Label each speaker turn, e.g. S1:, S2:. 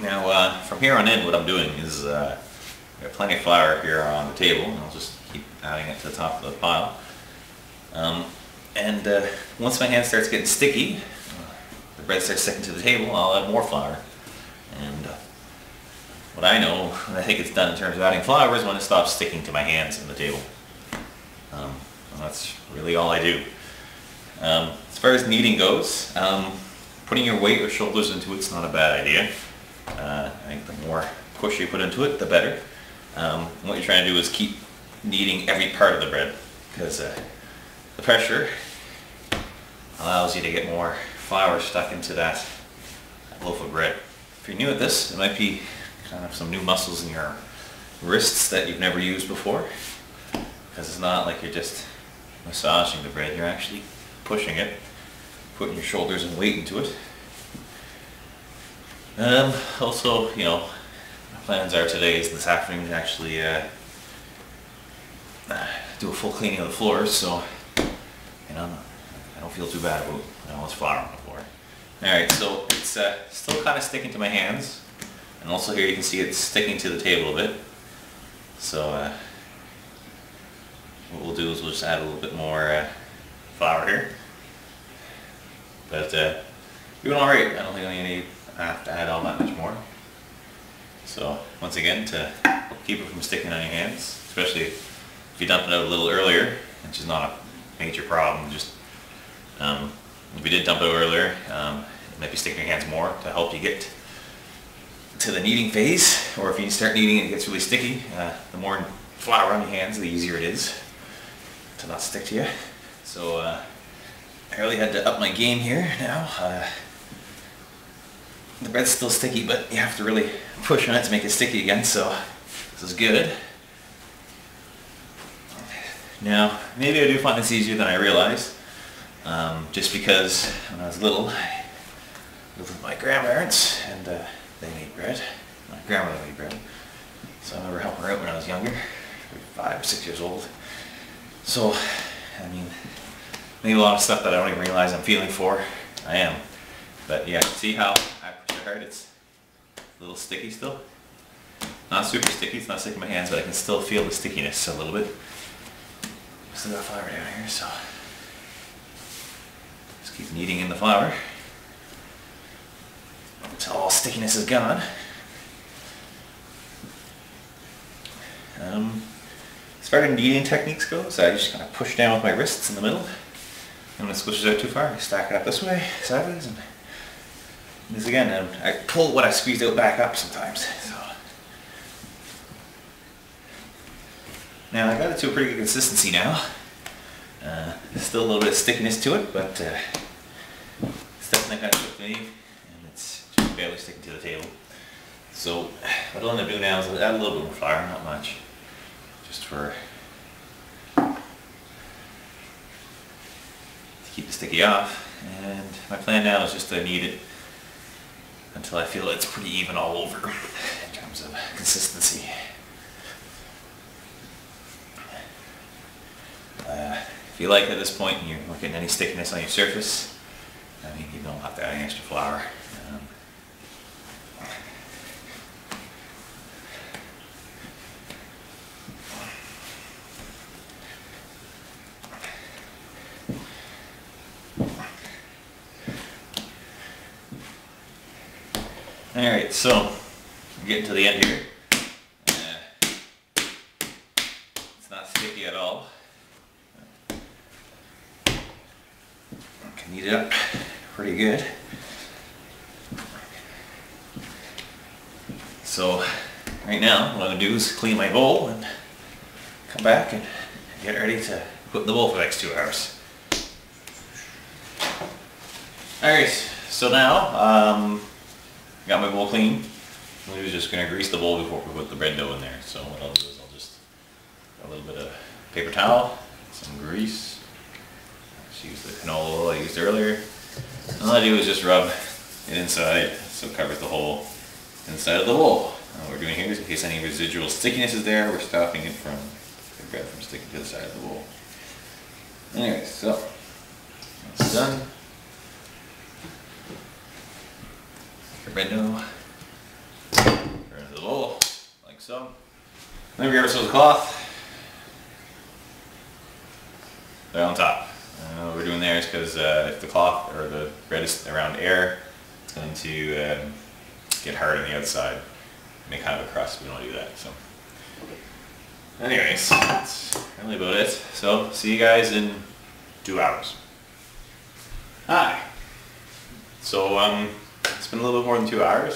S1: Now, from here on in, what I'm doing is I have plenty of flour here on the table, and I'll just keep adding it to the top of the pile. Once my hand starts getting sticky, the bread starts sticking to the table, I'll add more flour. And what I know, when I think it's done in terms of adding flour, is when it stops sticking to my hands on the table. That's really all I do. As far as kneading goes, putting your weight or shoulders into it's not a bad idea. I think the more push you put into it, the better. What you're trying to do is keep kneading every part of the bread, because the pressure allows you to get more flour stuck into that loaf of bread. If you're new at this, it might be kind of some new muscles in your wrists that you've never used before, because it's not like you're just massaging the bread, you're actually pushing it, putting your shoulders and weight into it. Also, you know, my plans are today is this afternoon to actually do a full cleaning of the floors, so you know, I don't feel too bad about all this flour on the floor. Alright, so it's still kind of sticking to my hands, and also here you can see it's sticking to the table a bit. So what we'll do is we'll just add a little bit more flour here. But doing alright. I don't think I have to add all that much more. So once again, to keep it from sticking on your hands, especially if you dump it out a little earlier, which is not a major problem, just if you did dump it out earlier, it might be sticking your hands more to help you get to the kneading phase, or if you start kneading and it gets really sticky, the more flour on your hands, the easier it is to not stick to you. So I really had to up my game here now. The bread's still sticky, but you have to really push on it to make it sticky again, so this is good. Now, maybe I do find this easier than I realized, just because when I was little, I lived with my grandparents, and they made bread. My grandmother made bread, so I remember helping her out when I was younger, 5 or 6 years old. So, I mean, maybe a lot of stuff that I don't even realize I'm feeling for, I am. But yeah, see how I push it hard, it's a little sticky still. Not super sticky, it's not sticking in my hands, but I can still feel the stickiness a little bit. Still got flour down here, so just keep kneading in the flour until all stickiness is gone. As far as kneading techniques go, so I just kind of push down with my wrists in the middle, and when it squishes out too far, I stack it up this way, sideways, and this again, and I pull what I squeezed out back up sometimes. So now I got it to a pretty good consistency now. Still a little bit of stickiness to it, but it's definitely kind of cooked to me, and it's just barely sticking to the table. So what I'll end up doing now is I'll add a little bit more flour, not much, just to keep the sticky off. And my plan now is just to knead it until I feel it's pretty even all over in terms of consistency. If you like at this point and you're not getting any stickiness on your surface, I mean, you don't have to add any extra flour. Alright, so we're getting to the end here. It's not sticky at all. I can knead it up pretty good. So right now what I'm going to do is clean my bowl and come back and get ready to put in the bowl for the next 2 hours. Alright, so now got my bowl clean. I'm just going to grease the bowl before we put the bread dough in there. So what I'll do is I'll just got a little bit of paper towel, some grease. Just use the canola oil I used earlier. And all I do is just rub it inside so it covers the whole inside of the bowl. And what we're doing here is in case any residual stickiness is there, we're stopping it from the bread from sticking to the side of the bowl. Anyway, so that's done. Bread dough. So, then we grab ourselves a cloth. They're on top. What we're doing there is because if the cloth or the bread is around air, it's going to get hard on the outside, make kind of a crust. We don't want to do that. So, anyways, that's really about it. So, see you guys in 2 hours. Hi. So, it's been a little bit more than 2 hours.